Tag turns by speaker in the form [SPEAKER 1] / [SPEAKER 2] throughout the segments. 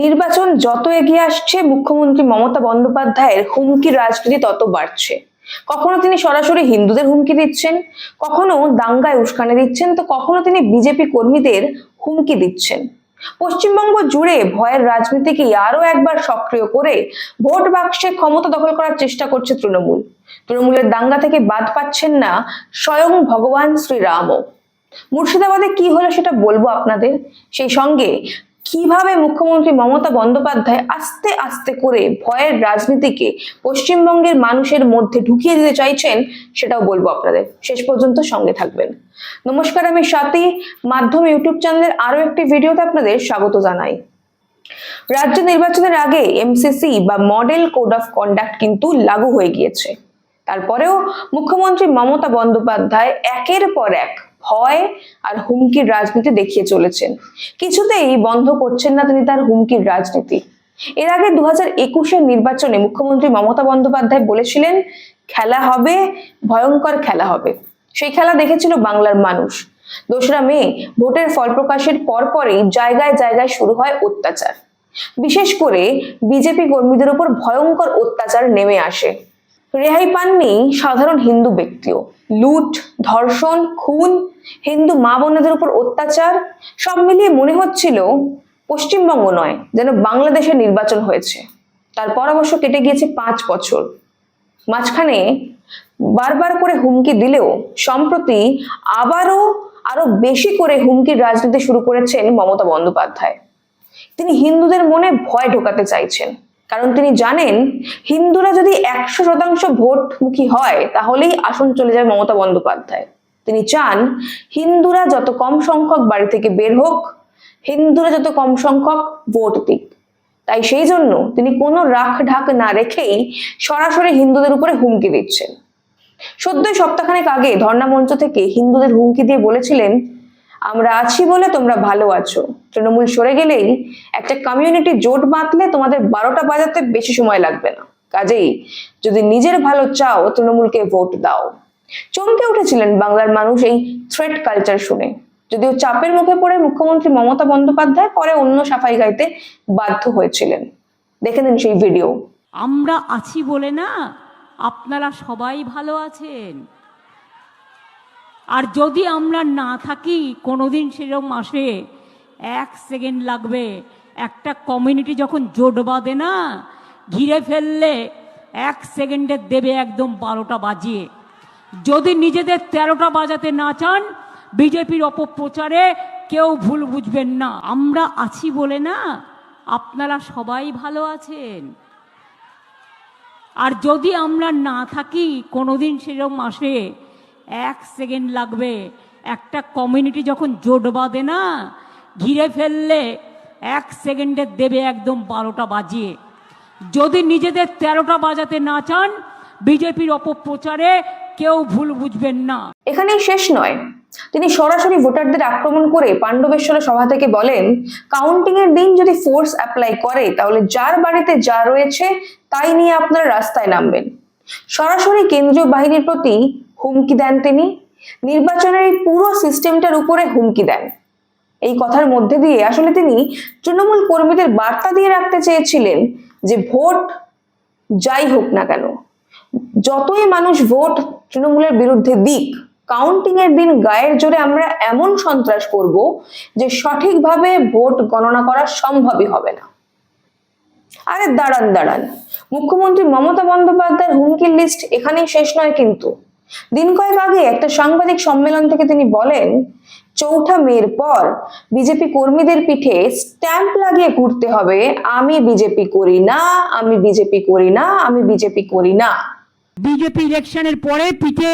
[SPEAKER 1] নির্বাচন যত এগিয়ে আসছে মুখ্যমন্ত্রী মমতা বন্দ্যোপাধ্যায়ের হুমকির রাজনীতি তত বাড়ছে। কখনো তিনি সরাসরি হিন্দুদের হুমকি দিচ্ছেন, কখনো দাঙ্গায় উস্কানি দিচ্ছেন, তো কখনো তিনি বিজেপি কর্মীদের হুমকি দিচ্ছেন। পশ্চিমবঙ্গ জুড়ে ভয়ের রাজনীতিকে আরো একবার সক্রিয় করে ভোট বাক্সে ক্ষমতা দখল করার চেষ্টা করছে তৃণমূল। তৃণমূলের দাঙ্গা থেকে বাদ পাচ্ছেন না স্বয়ং ভগবান শ্রীরামও। মুর্শিদাবাদে কি হলো সেটা বলবো আপনাদের, সেই সঙ্গে কিভাবে মুখ্যমন্ত্রী মমতা বন্দ্যোপাধ্যায় আস্তে আস্তে করে ভয়ের রাজনীতিকে পশ্চিমবঙ্গের মানুষের মধ্যে ঢুকিয়ে দিতে চাইছেন সেটাও বলবো আপনাদের। শেষ পর্যন্ত সঙ্গে থাকবেন। নমস্কার, আমি স্বাতী, মাধ্যম ইউটিউব চ্যানেলের আরো একটি ভিডিওতে আপনাদের স্বাগত জানাই। রাজ্য নির্বাচনের আগে এমসিসি বা মডেল কোড অফ কন্ডাক্ট কিন্তু লাগু হয়ে গিয়েছে। তারপরেও মুখ্যমন্ত্রী মমতা বন্দ্যোপাধ্যায় একের পর এক ভয় আর হুমকির রাজনীতি দেখিয়ে চলেছেন। কিছুতেই বন্ধ করছেন না তিনি তার হুমকির রাজনীতি। এর আগে 2021-এর নির্বাচনে মুখ্যমন্ত্রী মমতা বন্দ্যোপাধ্যায় বলেছিলেন খেলা হবে, ভয়ঙ্কর খেলা হবে। সেই খেলা দেখেছিল বাংলার মানুষ। 2রা মে ভোটের ফল প্রকাশের পরপরই জায়গায় জায়গায় শুরু হয় অত্যাচার। বিশেষ করে বিজেপি কর্মীদের উপর ভয়ঙ্কর অত্যাচার নেমে আসে। রেহাই পাননি সাধারণ হিন্দু ব্যক্তিও। লুট, ধর্ষণ, খুন, হিন্দু মা বোনেদের উপর অত্যাচার, সব মিলিয়ে মনে হচ্ছিল পশ্চিমবঙ্গ নয়, যেন বাংলাদেশে নির্বাচন হয়েছে। তারপর অবশ্য কেটে গিয়েছে 5 বছর। মাঝখানে বারবার করে হুমকি দিলেও সম্প্রতি আরো বেশি করে হুমকির রাজনীতি শুরু করেছেন মমতা বন্দ্যোপাধ্যায়। তিনি হিন্দুদের মনে ভয় ঢোকাতে চাইছেন, কারণ তিনি জানেন হিন্দুরা যদি 100% ভোটমুখী হয় তাহলেই আসন চলে যায় মমতা বন্দ্যোপাধ্যায়। তিনি চান হিন্দুরা যত কম সংখ্যক বাড়ি থেকে বের হোক, হিন্দুরা যত কম সংখ্যক ভোট দিক। তাই সেই জন্য তিনি কোনো রাখ ঢাক না রেখেই সরাসরি হিন্দুদের উপরে হুমকি দিচ্ছেন। সদ্যই সপ্তাহখানেক আগে ধর্ণা মঞ্চ থেকে হিন্দুদের হুমকি দিয়ে বলেছিলেন, আমরা আছি বলে তোমরা ভালো আছো, তৃণমূল সরে গেলেই একটা কমিউনিটি জোট বাঁধলে তোমাদের 12টা বাজাতে বেশি সময় লাগবে না, কাজেই যদি নিজের ভালো চাও তৃণমূলকে ভোট দাও। চমকে উঠেছিলেন বাংলার মানুষ এই থ্রেট কালচার শুনে। যদিও চাপের মুখে পড়ে মুখ্যমন্ত্রী মমতা বন্দ্যোপাধ্যায় পরে অন্য সাফাই গাইতে বাধ্য হয়েছিলেন। দেখে নিন সেই ভিডিও।
[SPEAKER 2] আমরা আছি বলে না আপনারা সবাই ভালো আছেন, আর যদি আমরা না থাকি কোনোদিন সেরকম আসে 1 সেকেন্ড লাগবে। একটা কমিউনিটি যখন জোট বাঁধে না, ঘিরে ফেললে 1 সেকেন্ডে দেবে একদম 12টা বাজিয়ে। যদি নিজেদের 13টা বাজাতে না চান, বিজেপির অপপ্রচারে কেউ ভুল বুঝবেন না। আমরা আছি বলে না আপনারা সবাই ভালো আছেন, আর যদি আমরা না থাকি কোনোদিন সেরকম আসে 1 সেকেন্ড লাগবে। একটা কমিউনিটি যখন জোট বাঁধে না, ঘিরে ফেললে 1 সেকেন্ডে দেবে একদম 12টা বাজিয়ে। যদি নিজেদের 13টা বাজাতে না চান, বিজেপির অপপ্রচারে কেউ ভুল বুঝবেন না।
[SPEAKER 1] এখানেই শেষ নয়, তিনি সরাসরি ভোটারদের আক্রমণ করে পাণ্ডবেশ্বর সভা থেকে বলেন, কাউন্টিং এর দিন যদি ফোর্স অ্যাপ্লাই করে তাহলে যার বাড়িতে যা রয়েছে তাই নিয়ে আপনারা রাস্তায় নামবেন। সরাসরি কেন্দ্রীয় বাহিনীর প্রতি হুমকি দেন তিনি। নির্বাচনের এই পুরো সিস্টেমটার উপরে হুমকি দেন। এই কথার মধ্যে দিয়ে আসলে তিনি তৃণমূল কর্মীদের বার্তা দিয়ে রাখতে চেয়েছিলেন যে ভোট যাই হোক না কেন, যতই মানুষ ভোট তৃণমূলের বিরুদ্ধে দিক, কাউন্টিং এর দিন গায়ের জোরে আমরা এমন সন্ত্রাস করব যে সঠিকভাবে ভোট গণনা করা সম্ভবই হবে না। আরে দাঁড়ান, মুখ্যমন্ত্রী মমতা বন্দ্যোপাধ্যায়ের হুমকির লিস্ট এখানেই শেষ নয় কিন্তু। দিন কয়েক আগে একটা সাংবাদিক সম্মেলন থেকে তিনি বলেন, 4ঠা মের পর বিজেপি কর্মীদের পিঠে স্ট্যাম্প লাগিয়ে ঘুরতে হবে, আমি বিজেপি করি না, আমি বিজেপি করি না, আমি বিজেপি করি না।
[SPEAKER 2] বিজেপি ইলেকশনের পরে পিঠে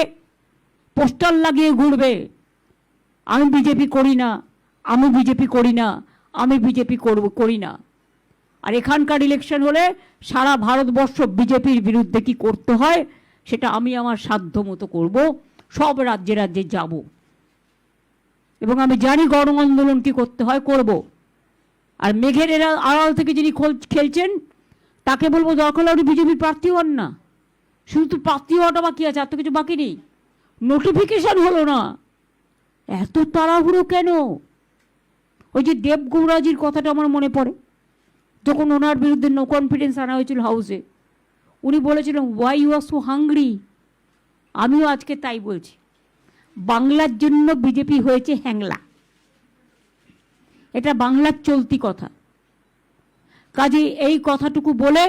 [SPEAKER 2] পোস্টার লাগিয়ে ঘুরবে, আমি বিজেপি করি না, আমি বিজেপি করি না, আমি বিজেপি করি না। আর এখানকার ইলেকশন হলে সারা ভারতবর্ষ বিজেপির বিরুদ্ধে কি করতে হয় সেটা আমি আমার সাধ্য মতো করব, সব রাজ্যে রাজ্যে যাব, এবং আমি জানি গণ আন্দোলন কি করতে হয় করব। আর মেঘের আড়াল থেকে যিনি খেলছেন তাকে বলবো দরকার হলে আপনি বিজেপির প্রার্থী হন না। শুধু তো প্রার্থী হওয়াটা বাকি আছে, আর তো কিছু বাকি নেই। নোটিফিকেশন হলো না, এত তাড়াহুড়ো কেন? ওই যে দেবগৌড়াজির কথাটা আমার মনে পড়ে, যখন ওনার বিরুদ্ধে নো কনফিডেন্স আনা হয়েছিল হাউসে, উনি বলেছিলেন why you are so hungry. আমিও আজকে তাই বলছি, বাংলার জন্য বিজেপি হয়েছে হ্যাংলা, এটা বাংলার চলতি কথা। কাজে এই কথাটুকু বলে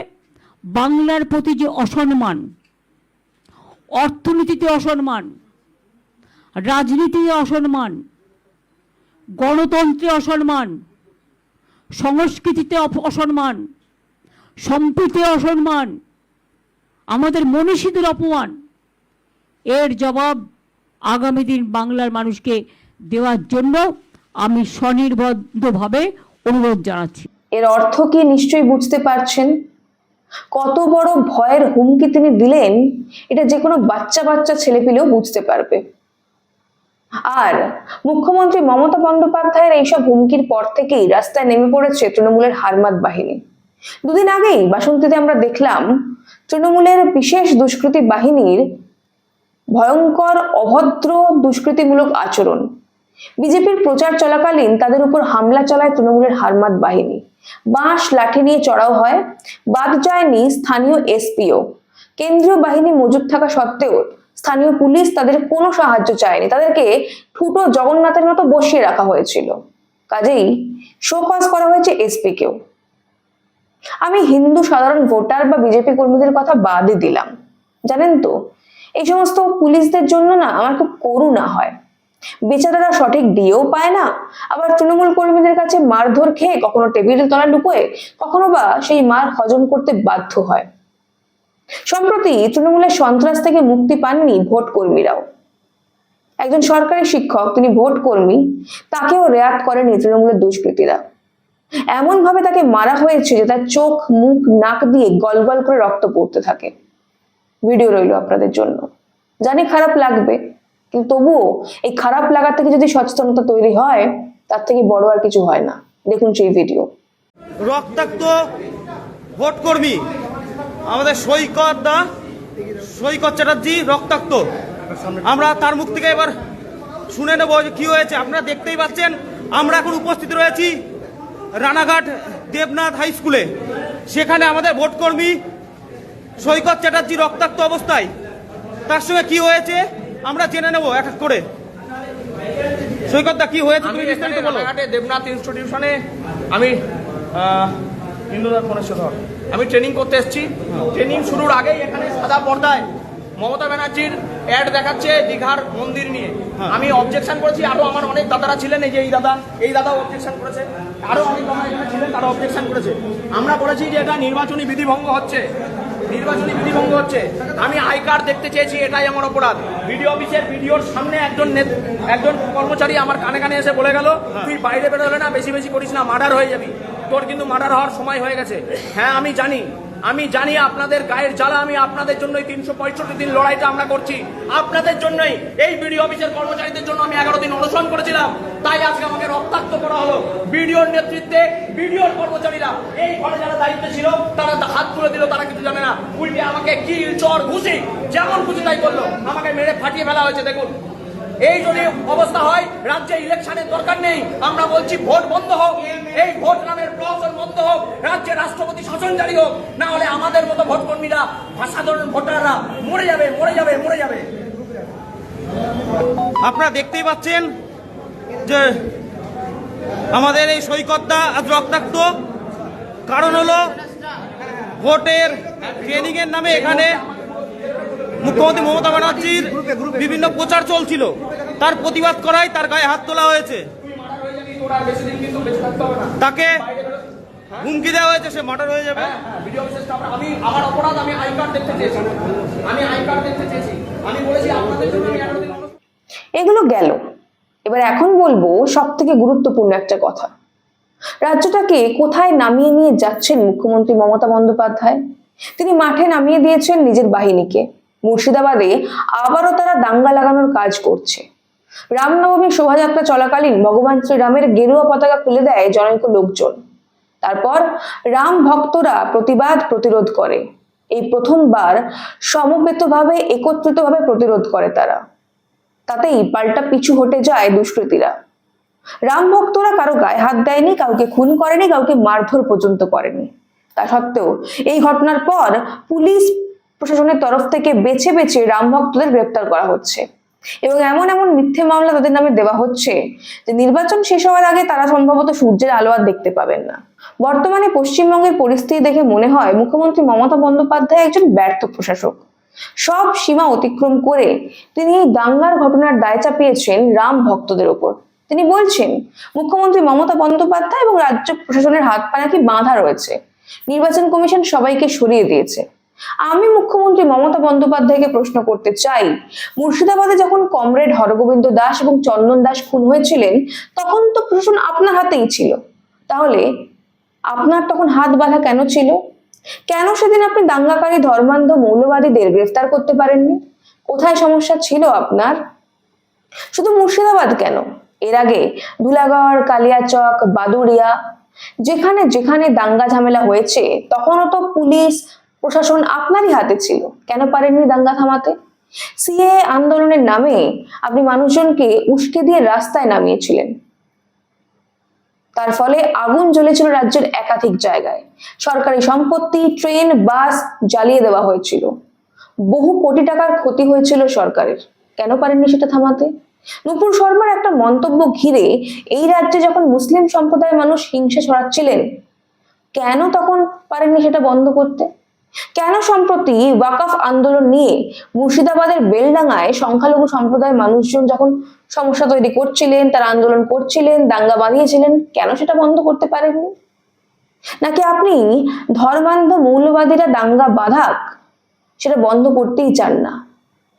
[SPEAKER 2] বাংলার প্রতি যে অসম্মান, অর্থনীতিতে অসম্মান, রাজনীতিতে অসম্মান, গণতন্ত্রে অসম্মান, সংস্কৃতিতে অসম্মান, সম্প্রীতিতে অসম্মান, আমাদের মনীষীদের অপমান, এর জবাব আগামী দিন বাংলার মানুষকে দেওয়ার জন্য আমি স্বনির্বদ্ধভাবে অনুরোধ জানাচ্ছি।
[SPEAKER 1] এর অর্থ কি নিশ্চয়ই বুঝতে পারছেন? কত বড় ভয়ের হুমকি তিনি দিলেন এটা যে কোনো বাচ্চা বাচ্চা ছেলে পেলেও বুঝতে পারবে। আর মুখ্যমন্ত্রী মমতা বন্দ্যোপাধ্যায়ের এইসব হুমকির পর থেকেই রাস্তায় নেমে পড়েছে তৃণমূলের হারমাত বাহিনী। দুদিন আগেই বাসন্তীতে আমরা দেখলাম তৃণমূলের বিশেষ দুষ্কৃতী বাহিনীর ভয়ঙ্কর অভদ্র দুষ্কৃতিমূলক আচরণ। বিজেপির প্রচার চলাকালীন তাদের উপর হামলা চালায় তৃণমূলের হারমাত বাহিনী, বাঁশ লাঠি নিয়ে চড়াও হয়। বাদ যায়নি স্থানীয় এসপিও। কেন্দ্রীয় বাহিনী মজুদ থাকা সত্ত্বেও স্থানীয় পুলিশ তাদের কোনো সাহায্য চায়নি, তাদেরকে ঠুটো জগন্নাথের মতো বসিয়ে রাখা হয়েছিল। কাজেই শোকজ করা হয়েছে এসপি কেও। আমি হিন্দু সাধারণ ভোটার বা বিজেপি কর্মীদের কথা বাদই দিলাম, জানেন তো এই সমস্ত পুলিশদের জন্য না আমার খুব করুণা হয়। বেচারারা সঠিক ডিও পায় না, আবার তৃণমূল কর্মীদের কাছে মারধর খেয়ে কখনো টেবিলের তলায় লুকোয়, কখনো বা সেই মার হজম করতে বাধ্য হয়। সম্প্রতি তৃণমূলের সন্ত্রাস থেকে মুক্তি পাননি ভোট কর্মীরাও। একজন সরকারি শিক্ষক, তিনি ভোট কর্মী, তাকেও রেয়াত করেনি তৃণমূলের দুষ্কৃতীরা। এমন ভাবে তাকে মারা হয়েছে যে তার চোখ, মুখ, নাক দিয়ে গলগল করে রক্ত পড়তে থাকে। ভিডিও রইল আপনাদের জন্য। জানি খারাপ লাগবে, কিন্তু তবুও এই খারাপ লাগা থেকে যদি সচেতনতা তৈরি হয় তার থেকে বড় আর কিছু হয় না। দেখুন সেই ভিডিও।
[SPEAKER 3] রক্তাক্ত ভোট কর্মী আমাদের সৈকত চ্যাটার্জি রক্তাক্ত। আমরা তার মুখ থেকে এবার শুনে নেব কি হয়েছে। আপনারা দেখতেই পাচ্ছেন আমরা এখন উপস্থিত রয়েছি রানাঘাট দেবনাথ হাই স্কুলে। সেখানে আমাদের ভোট কর্মী সৈকত চ্যাটার্জি রক্তাক্ত অবস্থায়, তার সঙ্গে কি হয়েছে আমরা জেনে নেব এক এক করে। সৈকতদা কি হয়েছে তুমি বিস্তারিত বলো।
[SPEAKER 4] রানাঘাটে দেবনাথ ইনস্টিটিউশনে আমি আমি ট্রেনিং করতে এসেছি। ট্রেনিং শুরুর আগেই এখানে সাদা পর্দায় মমতা ব্যানার্জির অ্যাড দেখাচ্ছে দীঘার মন্দির নিয়ে। আমি অবজেকশন করেছি, আরো আমার অনেক দাদারা ছিলেন, এই যে এই দাদাও অবজেকশন করেছে, আরো অনেক দাদা এখানে ছিলেন তারা অবজেকশন করেছে। আমরা বলেছি যে এটা নির্বাচনী বিধিভঙ্গ হচ্ছে, আমি আই কার্ড দেখতে চেয়েছি, এটাই আমার অপরাধ। বিডিও অফিসের বিডিওর সামনে একজন কর্মচারী আমার কানে কানে এসে বলে গেল, তুই বাইরে বেরোলে না, বেশি বেশি করিস না, মার্ডার হয়ে যাবি, তোর কিন্তু মার্ডার হওয়ার সময় হয়ে গেছে। হ্যাঁ আমি জানি আপনাদের গায়ের জ্বালা, আমি আপনাদের জন্যই 365 দিন লড়াইটা আমরা করছি, আপনাদের জন্যই। এই বিডিও অফিসের কর্মচারীদের জন্য আমি 11 দিন অনশন করেছিলাম, তাই আজকে আমাকে রক্তাক্ত করা হলো। বিডিওর নেতৃত্বে বিডিওর কর্মচারীরা এই ঘরে যারা দায়িত্বে ছিল তারা হাত তুলে দিল, তারা কিছু জানে না, উল্টে আমাকে কিল চর ঘুষি যেমন খুশি তাই করলো, আমাকে মেরে ফাটিয়ে ফেলা হয়েছে। দেখুন এই যদি অবস্থা হয় রাজ্যে ইলেকশনের দরকার নেই। আমরা বলছি ভোট বন্ধ হোক, এই ভোট নামের প্রহসন বন্ধ হোক, রাজ্যে রাষ্ট্রপতি শাসন জারি হোক, না হলে আমাদের মতো ভোট কর্মীরা, সাধারণ ভোটাররা মরে যাবে।
[SPEAKER 3] আপনারা দেখতেই পাচ্ছেন যে আমাদের এই সৈকতদা আজ রক্তাক্ত। কারণ হলো ভোটের ট্রেনিং এর নামে এখানে মুখ্যমন্ত্রী মমতা ব্যানার্জির বিভিন্ন প্রচার চলছিল, তার প্রতিবাদ করায় তার গায়ে হাত তোলা হয়েছে, তাকে হুমকি দেওয়া হয়েছে, সে মার্ডার হয়ে যাবে।
[SPEAKER 4] আমি আমার অপরাধ, আমি আই কার্ড দেখতে চেয়েছি, আমি বলেছি আপনাদের জন্য আমি 11 দিন।
[SPEAKER 1] এগুলো গেল, এবার এখন বলবো সব থেকে গুরুত্বপূর্ণ একটা কথা। রাজ্যটাকে কোথায় নামিয়ে নিয়ে যাচ্ছেন মুখ্যমন্ত্রী মমতা বন্দ্যোপাধ্যায়? তিনি মাঠে নামিয়ে দিয়েছেন নিজের বাহিনীকে। মুর্শিদাবাদে আবারও তারা দাঙ্গা লাগানোর কাজ করছে। রামনবমীর শোভাযাত্রা চলাকালীন ভগবান শ্রীরামের গেরুয়া পতাকা খুলে দেয় জনৈক লোকজন। তারপর রাম ভক্তরা প্রতিরোধ করে। এই প্রথমবার সমবেতভাবে একত্রিতভাবে প্রতিরোধ করে তারা। তাতেই পাল্টা পিছু হটে যায় দুষ্কৃতীরা। রাম ভক্তরা কারো গায়ে হাত দেয়নি, কাউকে খুন করেনি, কাউকে মারধর পর্যন্ত করেনি। তা সত্ত্বেও এই ঘটনার পর পুলিশ প্রশাসনের তরফ থেকে বেছে বেছে রাম ভক্তদের গ্রেপ্তার করা হচ্ছে এবং এমন এমন মিথ্যে মামলা তাদের নামে দেওয়া হচ্ছে যে নির্বাচন শেষ হওয়ার আগে তারা সম্ভবত সূর্যের আলো আর দেখতে পাবেন না। বর্তমানে পশ্চিমবঙ্গের পরিস্থিতি দেখে মনে হয় মুখ্যমন্ত্রী মমতা বন্দ্যোপাধ্যায় একজন ব্যর্থ প্রশাসক। সব সীমা অতিক্রম করে তিনি এই দাঙ্গার ঘটনার দায় চাপিয়েছেন রাম ভক্তদের ওপর। তিনি বলছেন মুখ্যমন্ত্রী মমতা বন্দ্যোপাধ্যায় এবং রাজ্য প্রশাসনের হাত পা নাকি বাঁধা রয়েছে, নির্বাচন কমিশন সবাইকে সরিয়ে দিয়েছে। আমি মুখ্যমন্ত্রী মমতা বন্দ্যোপাধ্যায়কে প্রশ্ন করতে চাই, মুর্শিদাবাদে যখন কমরেড হরগোবিন্দ দাস এবং চন্দন দাস খুন হয়েছিলেন তখন তো প্রশাসন আপনার হাতেই ছিল, তাহলে আপনার তখন হাত বাঁধা কেন ছিল? কেন সেদিন আপনি দাঙ্গাকারী ধর্মান্ধ মৌলবাদীদের গ্রেফতার করতে পারেননি? কোথায় সমস্যা ছিল আপনার? শুধু মুর্শিদাবাদ কেন, এর আগে ধুলাগড়, কালিয়াচক, বাদুড়িয়া, যেখানে যেখানে দাঙ্গা ঝামেলা হয়েছে তখনও তো পুলিশ প্রশাসন আপনারই হাতে ছিল। কেন পারেননি দাঙ্গা থামাতে? সিএ আন্দোলনের নামে আপনি মানুষজনকে উস্কে দিয়ে রাস্তায় নামিয়েছিলেন। তার ফলে আগুন জ্বলেছিল রাজ্যের একাধিক জায়গায়। সরকারি সম্পত্তি, ট্রেন, বাস জ্বালিয়ে দেওয়া হয়েছিল। বহু কোটি টাকার ক্ষতি হয়েছিল সরকারের। কেন পারেননি সেটা থামাতে? নুপুর শর্মার একটা মন্তব্য ঘিরে এই রাজ্যে যখন মুসলিম সম্প্রদায়ের মানুষ হিংসা ছড়াচ্ছিলেন, কেন তখন পারেননি সেটা বন্ধ করতে? কেন সম্প্রতি ওয়াকফ আন্দোলন নিয়ে মুর্শিদাবাদের বেলডাঙ্গায় সংখ্যালঘু সম্প্রদায়ের মানুষজন যখন সমস্যা তৈরি করছিলেন, তারা আন্দোলন করছিলেন, দাঙ্গা বাঁধিয়েছিলেন, কেন সেটা বন্ধ করতে পারেননি? নাকি আপনি ধর্মান্ধ মৌলবাদীরা দাঙ্গা বাঁধাক সেটা বন্ধ করতেই চান না?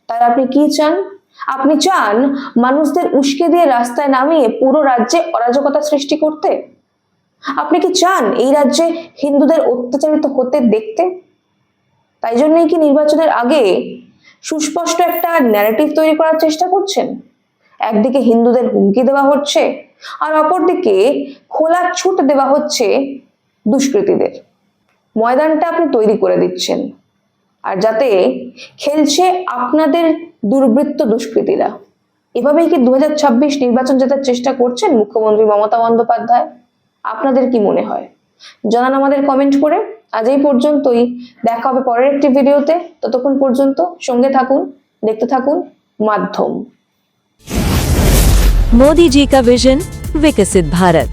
[SPEAKER 1] তাহলে আপনি কি চান? আপনি চান মানুষদের উস্কে দিয়ে রাস্তায় নামিয়ে পুরো রাজ্যে অরাজকতা সৃষ্টি করতে? আপনি কি চান এই রাজ্যে হিন্দুদের অত্যাচারিত হতে দেখতে? তাই জন্যই কি নির্বাচনের আগে সুস্পষ্ট একটা ন্যারেটিভ তৈরি করার চেষ্টা করছেন? একদিকে হিন্দুদের হুমকি দেওয়া হচ্ছে আর অপরদিকে খোলা ছুট দেওয়া হচ্ছে দুষ্কৃতীদের। ময়দানটা আপনি তৈরি করে দিচ্ছেন, আর যাতে খেলছে আপনাদের দুর্বৃত্ত দুষ্কৃতীরা। এভাবেই কি 2026 নির্বাচন জেতার চেষ্টা করছেন মুখ্যমন্ত্রী মমতা বন্দ্যোপাধ্যায়? আপনাদের কি মনে হয় জানান আমাদের কমেন্ট করে। আজ এই পর্যন্তই, দেখা হবে পরের একটি ভিডিওতে। ততক্ষণ পর্যন্ত সঙ্গে থাকুন, দেখতে থাকুন মাধ্যম।
[SPEAKER 5] मोदी जी का विजन विकसित भारत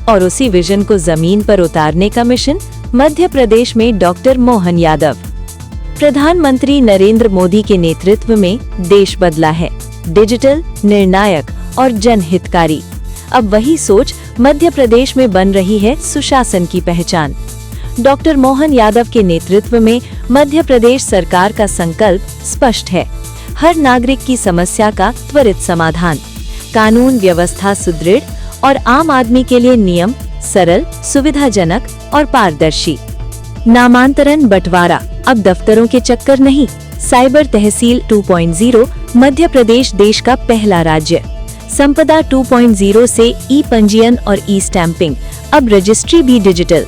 [SPEAKER 5] और उसी विजन को जमीन पर उतारने का मिशन मध्य प्रदेश में डॉक्टर मोहन यादव। प्रधानमंत्री नरेंद्र मोदी के नेतृत्व में देश बदला है, डिजिटल, निर्णायक और जनहितकारी। अब वही सोच मध्य प्रदेश में बन रही है सुशासन की पहचान। डॉक्टर मोहन यादव के नेतृत्व में मध्य प्रदेश सरकार का संकल्प स्पष्ट है, हर नागरिक की समस्या का त्वरित समाधान, कानून व्यवस्था सुदृढ़ और आम आदमी के लिए नियम सरल, सुविधाजनक और पारदर्शी। नामांतरण बंटवारा अब दफ्तरों के चक्कर नहीं। साइबर तहसील 2.0 मध्य प्रदेश देश का पहला राज्य। संपदा 2.0 से ई पंजीयन और ई स्टैंपिंग, अब रजिस्ट्री भी डिजिटल।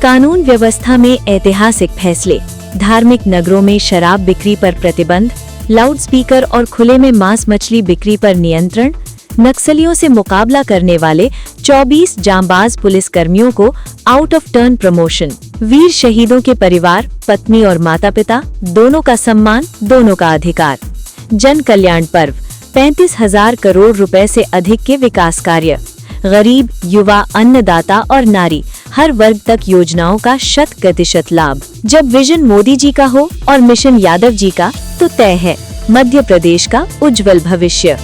[SPEAKER 5] कानून व्यवस्था में ऐतिहासिक फैसले, धार्मिक नगरों में शराब बिक्री पर प्रतिबंध, लाउडस्पीकर और खुले में मांस मछली बिक्री पर नियंत्रण, नक्सलियों से मुकाबला करने वाले 24 जांबाज पुलिस कर्मियों को आउट ऑफ टर्न प्रमोशन, वीर शहीदों के परिवार, पत्नी और माता पिता दोनों का सम्मान, दोनों का अधिकार। जन कल्याण पर्व, 35,000 करोड़ रुपए से अधिक के विकास कार्य, गरीब, युवा, अन्नदाता और नारी हर वर्ग तक योजनाओं का 100% लाभ। जब विजन मोदी जी का हो और मिशन यादव जी का, तो तय है मध्य प्रदेश का उज्जवल भविष्य।